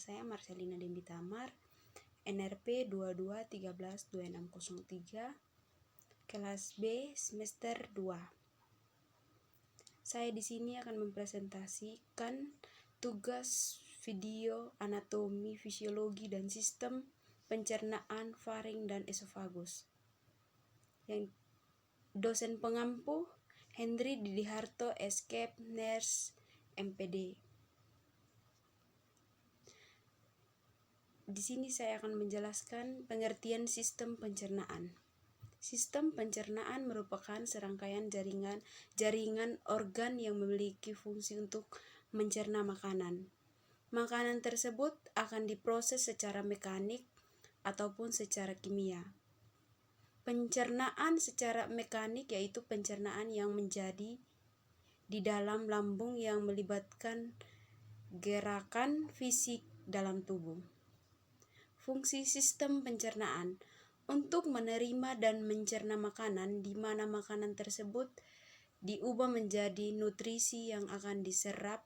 saya Marcelina Dendi Tamar, NRP 22132603, kelas B semester 2. Saya di sini akan mempresentasikan tugas video anatomi, fisiologi, dan sistem pencernaan faring dan esofagus. Yang dosen pengampu Hendri Didiharto, Escape Nurse, MPD. Di sini saya akan menjelaskan pengertian sistem pencernaan. Sistem pencernaan merupakan serangkaian jaringan organ yang memiliki fungsi untuk mencerna makanan. Makanan tersebut akan diproses secara mekanik ataupun secara kimia. Pencernaan secara mekanik yaitu pencernaan yang menjadi di dalam lambung yang melibatkan gerakan fisik dalam tubuh. Fungsi sistem pencernaan untuk menerima dan mencerna makanan, di mana makanan tersebut diubah menjadi nutrisi yang akan diserap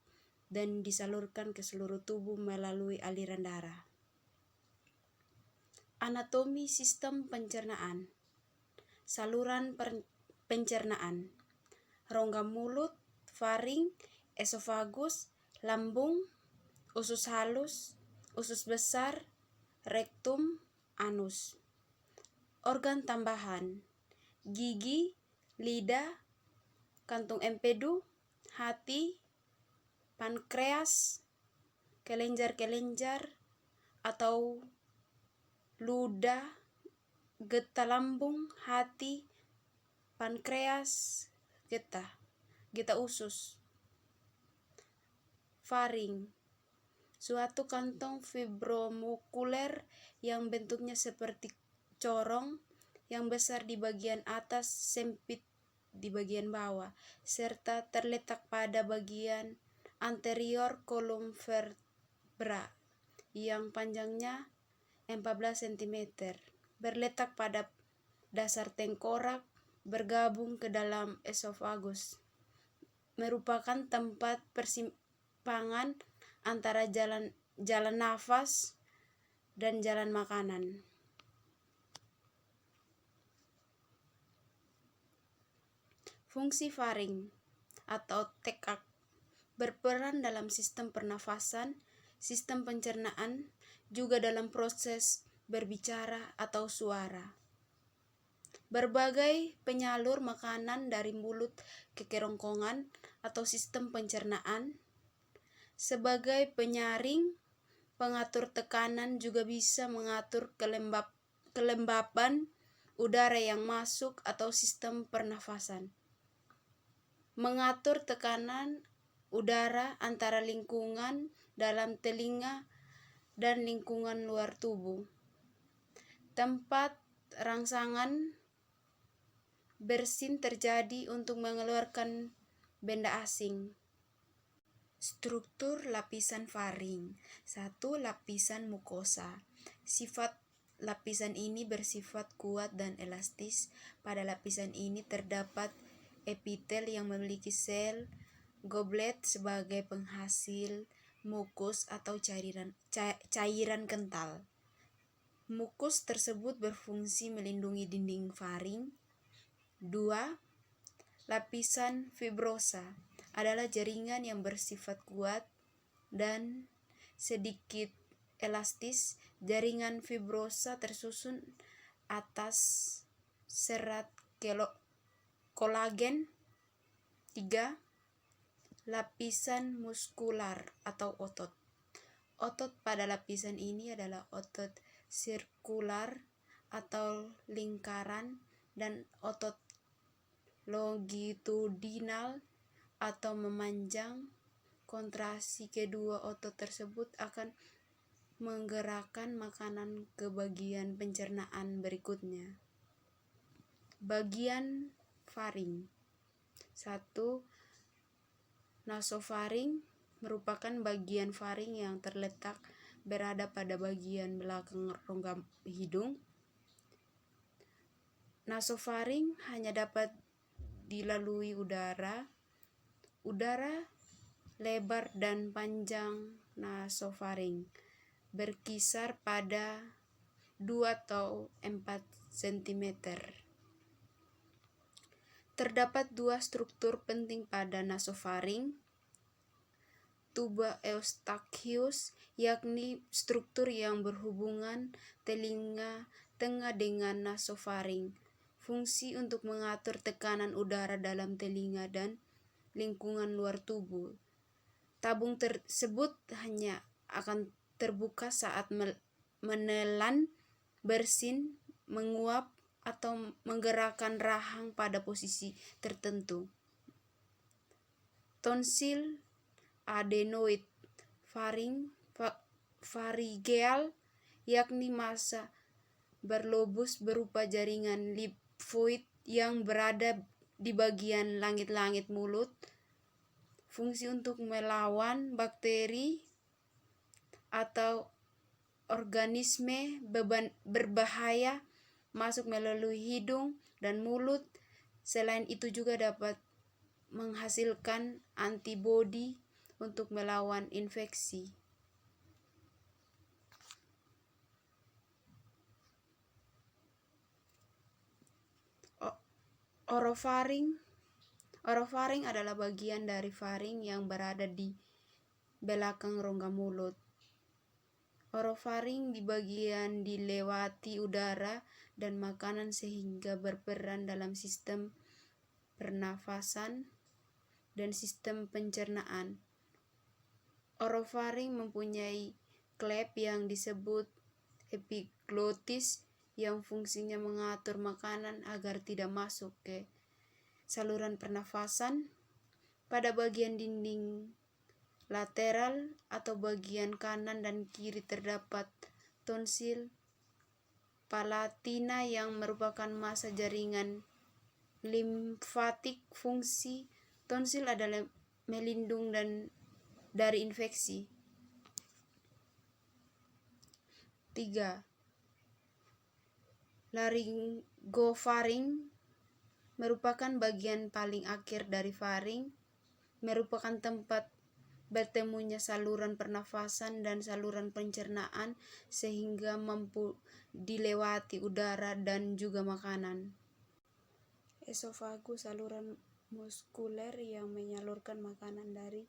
dan disalurkan ke seluruh tubuh melalui aliran darah. Anatomi sistem pencernaan. Saluran pencernaan. Rongga mulut, faring, esofagus, lambung, usus halus, usus besar, rektum, anus. Organ tambahan: gigi, lidah, kantung empedu, hati, pankreas, kelenjar-kelenjar atau ludah, getah lambung, hati, pankreas, getah usus. Faring, suatu kantong fibromuskuler yang bentuknya seperti corong, yang besar di bagian atas, sempit di bagian bawah, serta terletak pada bagian anterior kolom vertebra yang panjangnya 14 cm, berletak pada dasar tengkorak, bergabung ke dalam esofagus, merupakan tempat persimpangan antara jalan nafas dan jalan makanan. Fungsi faring atau tekak berperan dalam sistem pernafasan, sistem pencernaan, juga dalam proses berbicara atau suara. Berbagai penyalur makanan dari mulut ke kerongkongan atau sistem pencernaan. Sebagai penyaring, pengatur tekanan, juga bisa mengatur kelembapan udara yang masuk atau sistem pernafasan. Mengatur tekanan udara antara lingkungan dalam telinga dan lingkungan luar tubuh. Tempat rangsangan bersin terjadi untuk mengeluarkan benda asing. Struktur lapisan faring. 1. Lapisan mukosa. Sifat lapisan ini bersifat kuat dan elastis. Pada lapisan ini terdapat epitel yang memiliki sel goblet sebagai penghasil mukus atau cairan kental. Mukus tersebut berfungsi melindungi dinding faring. 2. Lapisan fibrosa adalah jaringan yang bersifat kuat dan sedikit elastis. Jaringan fibrosa tersusun atas serat kolagen. 3. Lapisan muskular atau otot. Otot pada lapisan ini adalah otot sirkular atau lingkaran dan otot longitudinal atau memanjang. Kontraksi kedua otot tersebut akan menggerakkan makanan ke bagian pencernaan berikutnya. Bagian faring. 1. Nasofaring merupakan bagian faring yang terletak berada pada bagian belakang rongga hidung. Nasofaring hanya dapat dilalui udara. Udara lebar dan panjang nasofaring. berkisar pada 2 atau 4 cm. Terdapat 2 struktur penting pada nasofaring. Tuba Eustachius, yakni struktur yang berhubungan telinga tengah dengan nasofaring, fungsi untuk mengatur tekanan udara dalam telinga dan lingkungan luar tubuh. Tabung tersebut hanya akan terbuka saat menelan, bersin, menguap, atau menggerakkan rahang pada posisi tertentu. Tonsil adenoid pharyngeal, yakni massa berlobus berupa jaringan limfoid yang berada di bagian langit-langit mulut, fungsi untuk melawan bakteri atau organisme berbahaya masuk melalui hidung dan mulut. Selain itu juga dapat menghasilkan antibodi untuk melawan infeksi. Orofaring adalah bagian dari faring yang berada di belakang rongga mulut. Orofaring di bagian dilewati udara dan makanan sehingga berperan dalam sistem pernafasan dan sistem pencernaan. Orofaring mempunyai klep yang disebut epiglotis yang fungsinya mengatur makanan agar tidak masuk ke saluran pernafasan. Pada bagian dinding lateral atau bagian kanan dan kiri terdapat tonsil palatina yang merupakan massa jaringan limfatik. Fungsi tonsil adalah melindungi dari infeksi. 3. Laryngofaring merupakan bagian paling akhir dari faring, merupakan tempat bertemunya saluran pernafasan dan saluran pencernaan sehingga mampu dilewati udara dan juga makanan. Esofagus, saluran muskuler yang menyalurkan makanan dari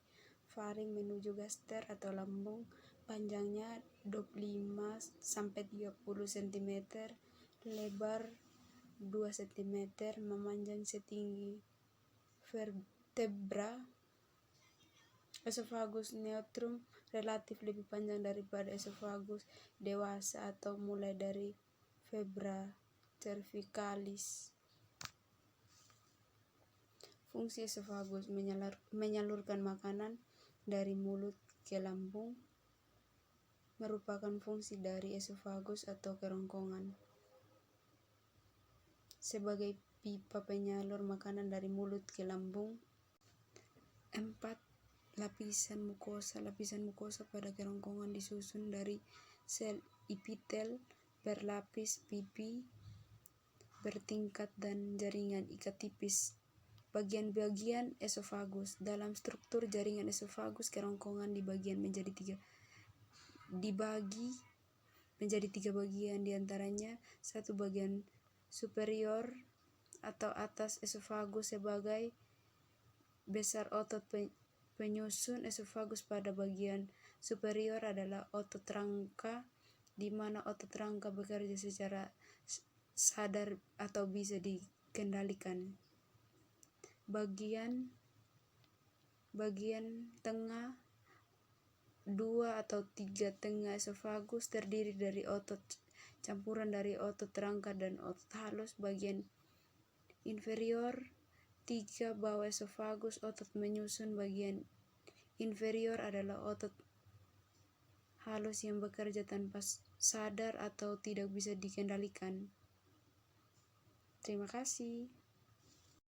faring menuju gaster atau lambung, panjangnya 25-30 cm, lebar 2 cm, memanjang setinggi vertebra. Esofagus neutrum relatif lebih panjang daripada esofagus dewasa atau mulai dari vertebra cervicalis. Fungsi esofagus menyalurkan makanan dari mulut ke lambung, merupakan fungsi dari esofagus atau kerongkongan sebagai pipa penyalur makanan dari mulut ke lambung. 4. Lapisan mukosa. Lapisan mukosa pada kerongkongan disusun dari sel epitel berlapis, pipi bertingkat, dan jaringan ikat tipis. Bagian-bagian esofagus. Dalam struktur jaringan esofagus, kerongkongan dibagi menjadi tiga bagian, diantaranya 1. Bagian superior atau atas esofagus sebagai besar otot penyusun esofagus. Pada bagian superior adalah otot rangka, di mana otot rangka bekerja secara sadar atau bisa dikendalikan. Bagian tengah 2 atau 3 tengah esofagus terdiri dari otot campuran dari otot rangka dan otot halus. Bagian inferior 3 bawah esofagus, otot menyusun. Bagian inferior adalah otot halus yang bekerja tanpa sadar atau tidak bisa dikendalikan. Terima kasih.